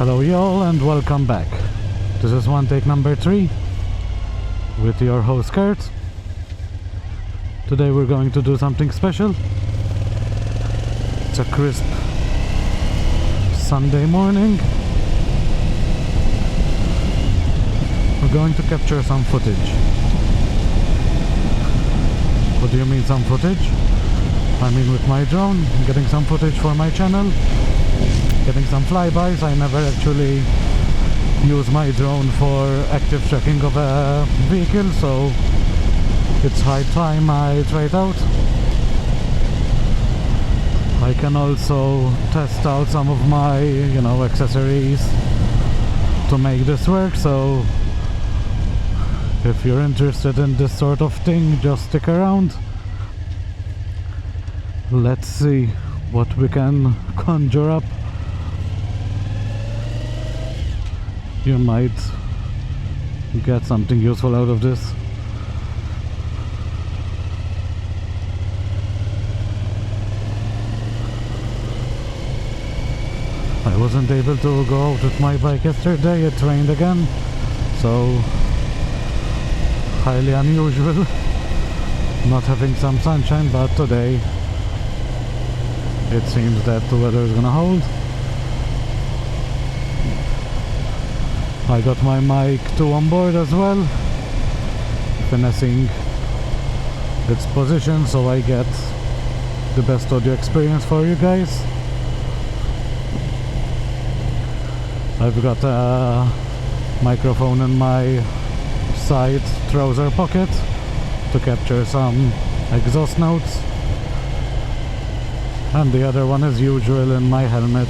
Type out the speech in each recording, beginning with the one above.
Hello y'all and welcome back. This is one take number 3 with your host Kurt. Today we're going to do something special. It's a crisp Sunday morning. We're going to capture some footage. What do you mean some footage? I mean with my drone, getting some footage for my channel, getting some flybys. I never actually use my drone for active tracking of a vehicle, so it's high time I try it out. I can also test out some of my, accessories to make this work, so if you're interested in this sort of thing, just stick around. Let's see what we can conjure up. You might get something useful out of this. I wasn't able to go out with my bike yesterday, it rained again, so highly unusual not having some sunshine, but today it seems that the weather is gonna hold. I got my mic 2 on board as well, finessing its position so I get the best audio experience for you guys. I've got a microphone in my side trouser pocket to capture some exhaust notes, and the other one as usual in my helmet.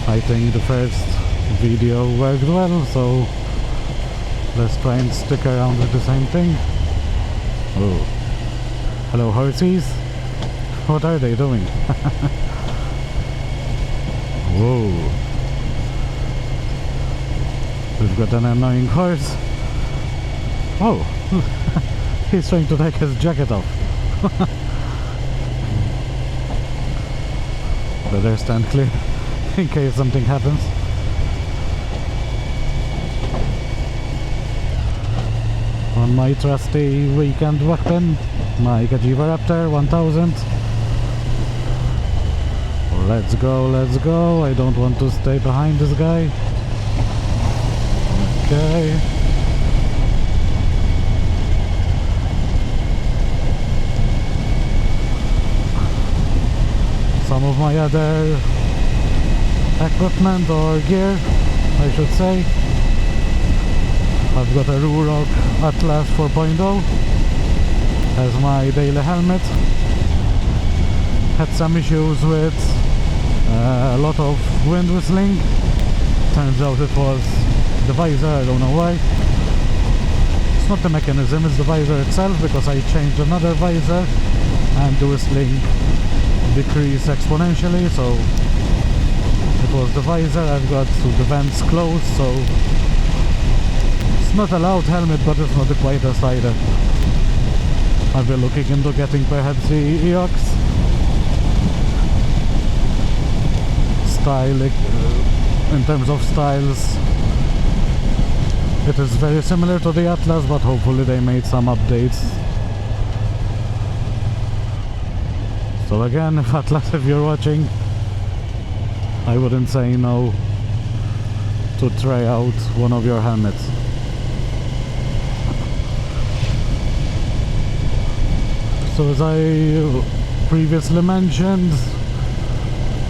I think the first video worked well, so let's try and stick around with the same thing. Oh, hello horsies, what are they doing? Whoa, we've got an annoying horse. Oh, he's trying to take his jacket off. Better stand clear in case something happens. On my trusty weekend weapon, my Kajiva Raptor 1000. Let's go, let's go. I don't want to stay behind this guy. Okay. Some of my other equipment or gear, I should say. I've got a Ruroc Atlas 4.0 as my daily helmet. Had some issues with a lot of wind whistling. Turns out it was the visor, I don't know why. It's not the mechanism, it's the visor itself, because I changed another visor and the whistling decreased exponentially, so it was the visor. I've got the vents closed, so it's not a loud helmet, but it's not the quietest either. I've been looking into getting perhaps the EOX style. In terms of styles, it is very similar to the Atlas, but hopefully they made some updates. So again, if Atlas, if you're watching, I wouldn't say no to try out one of your helmets. So as I previously mentioned,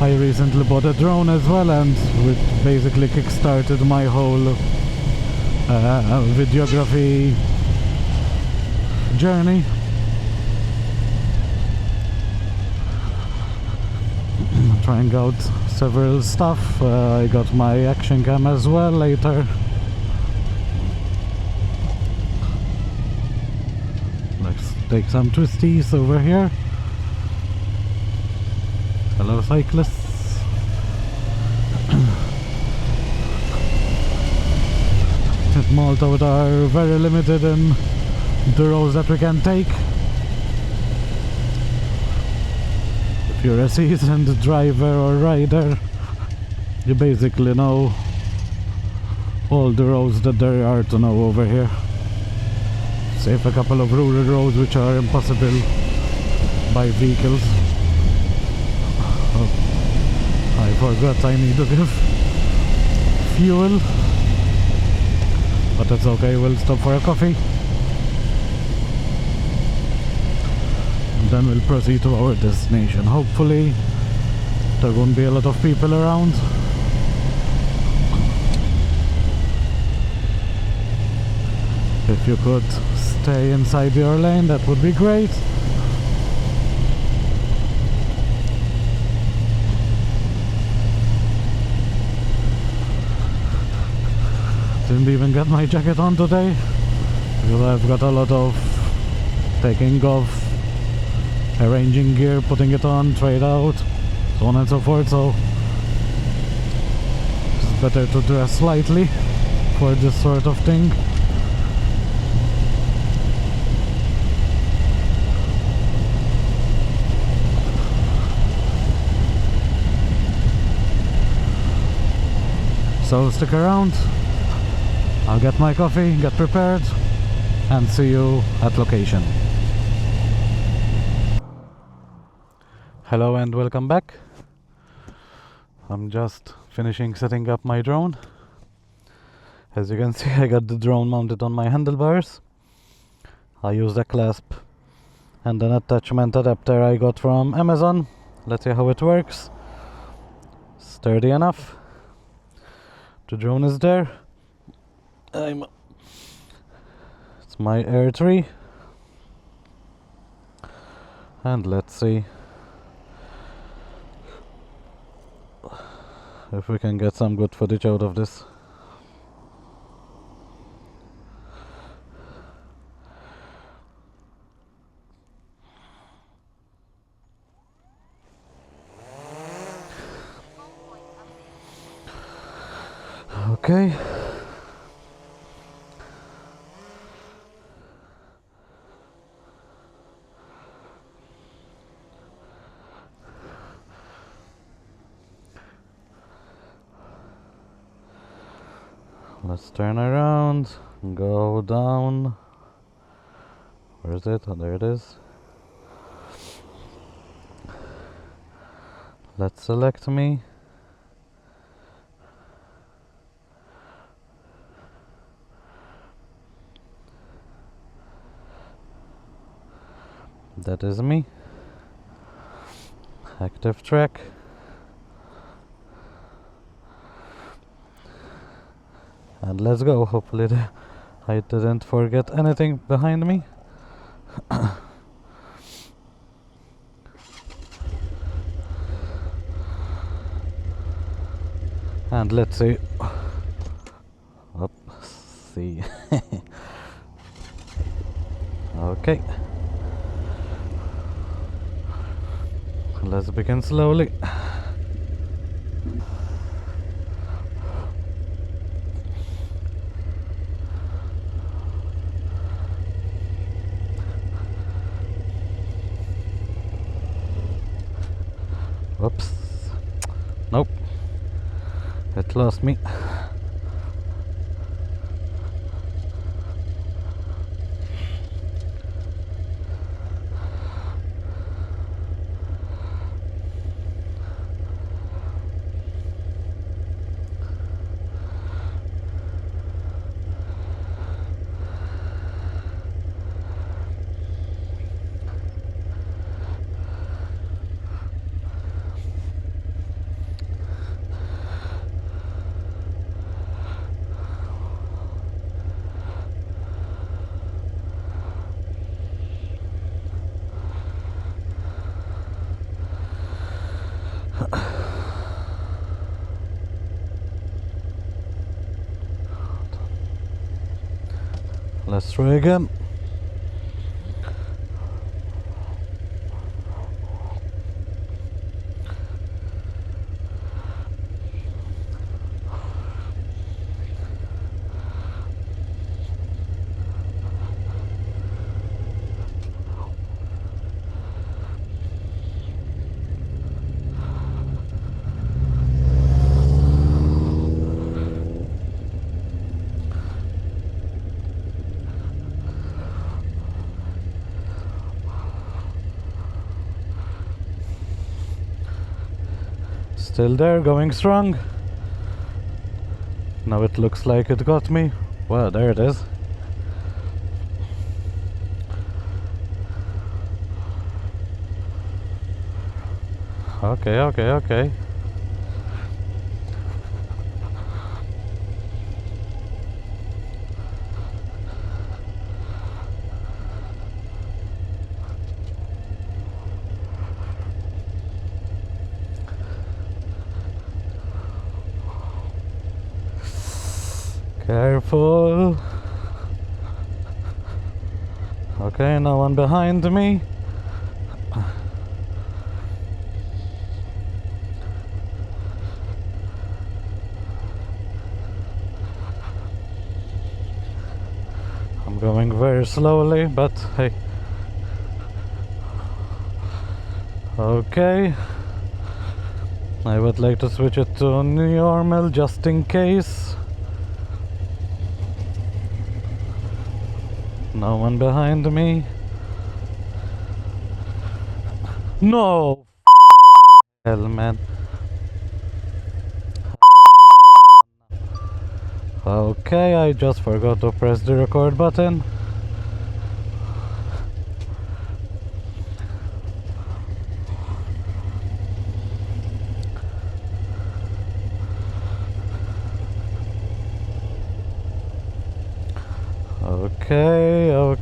I recently bought a drone as well, and it basically kickstarted my whole videography journey. Trying out several stuff. I got my action cam as well later. Let's take some twisties over here. Hello cyclists. Malta are very limited in the roads that we can take. If you're a seasoned driver or rider, you basically know all the roads that there are to know over here. Save a couple of rural roads which are impossible by vehicles. Oh, I forgot I need to give fuel, but that's okay, we'll stop for a coffee and then we'll proceed to our destination. Hopefully there won't be a lot of people around. If you could stay inside your lane, that would be great. Didn't even get my jacket on today because I've got a lot of taking off, arranging gear, putting it on, trade out, so on and so forth, so it's better to dress lightly for this sort of thing. So stick around, I'll get my coffee, get prepared, and see you at location. Hello and welcome back. I'm just finishing setting up my drone. As you can see, I got the drone mounted on my handlebars. I used a clasp and an attachment adapter I got from Amazon. Let's see how it works. Sturdy enough. The drone is there. It's my Air 3. And let's see if we can get some good footage out of this. Okay. Let's turn around, go down. Where is it? Oh, there it is. Let's select me. That is me. Active track. And let's go. Hopefully I didn't forget anything behind me. And let's see. See. Okay. Let's begin slowly. Whoops. Nope. It lost me. Let's try again. Still there, going strong. Now it looks like it got me. Well, there it is. Okay. Careful. Okay, no one behind me. I'm going very slowly, but hey. Okay. I would like to switch it to normal just in case. No one behind me. No! Hell, man. Okay, I just forgot to press the record button.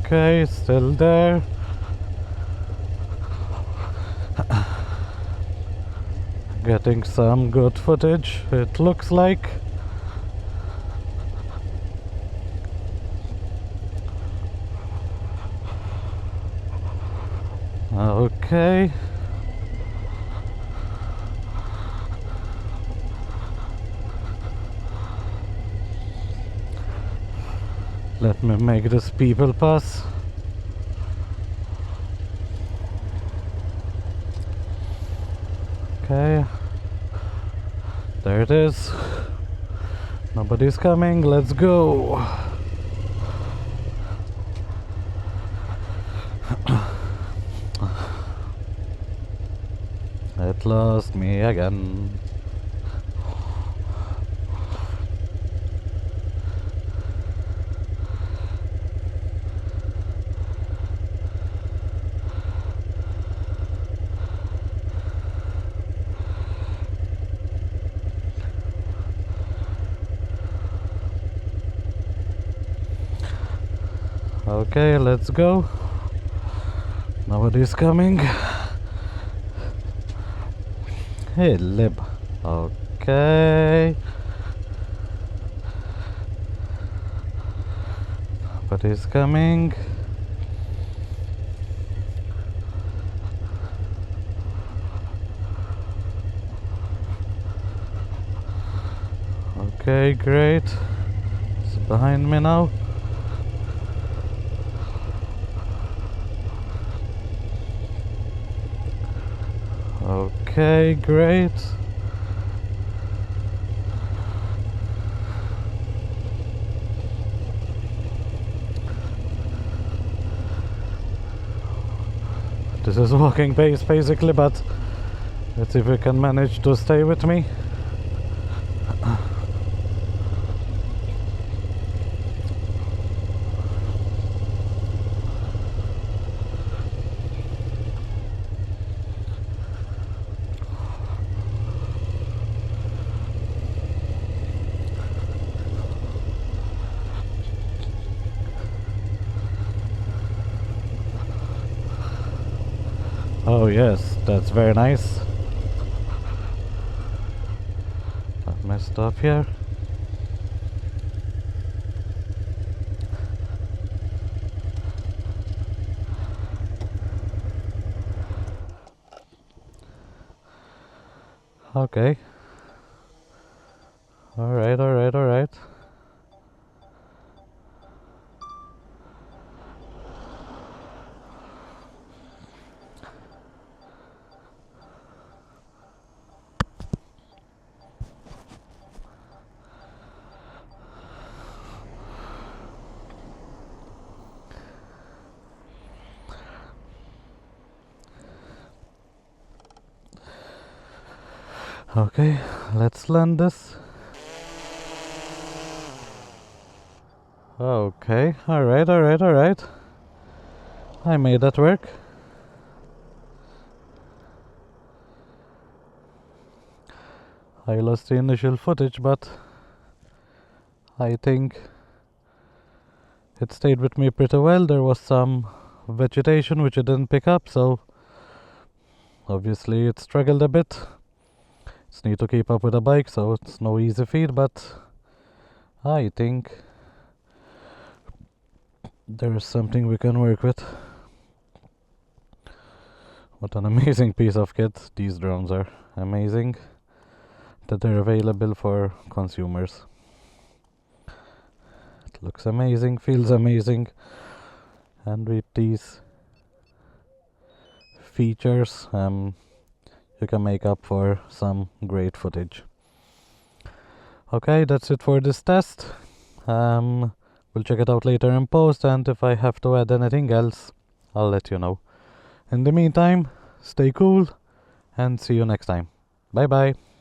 Okay, still there. Getting some good footage, it looks like. Okay. Let me make this people pass. Okay. There it is. Nobody's coming, let's go. It lost me again. Okay, let's go. Nobody's coming. Hey, lib. Okay. Nobody's coming. Okay, great. It's behind me now. Okay, great. This is walking pace basically, but let's see if we can manage to stay with me. Oh yes, that's very nice. Not messed up here. Okay. Alright. Okay, let's land this. Okay, alright. I made that work. I lost the initial footage, but I think it stayed with me pretty well. There was some vegetation which it didn't pick up, so obviously it struggled a bit. It's need to keep up with the bike, so it's no easy feat, but I think there's something we can work with. What an amazing piece of kit. These drones are amazing that they're available for consumers. It looks amazing, feels amazing, and with these features you can make up for some great footage. Okay, that's it for this test. We'll check it out later in post, and if I have to add anything else, I'll let you know. In the meantime, stay cool and see you next time. Bye bye.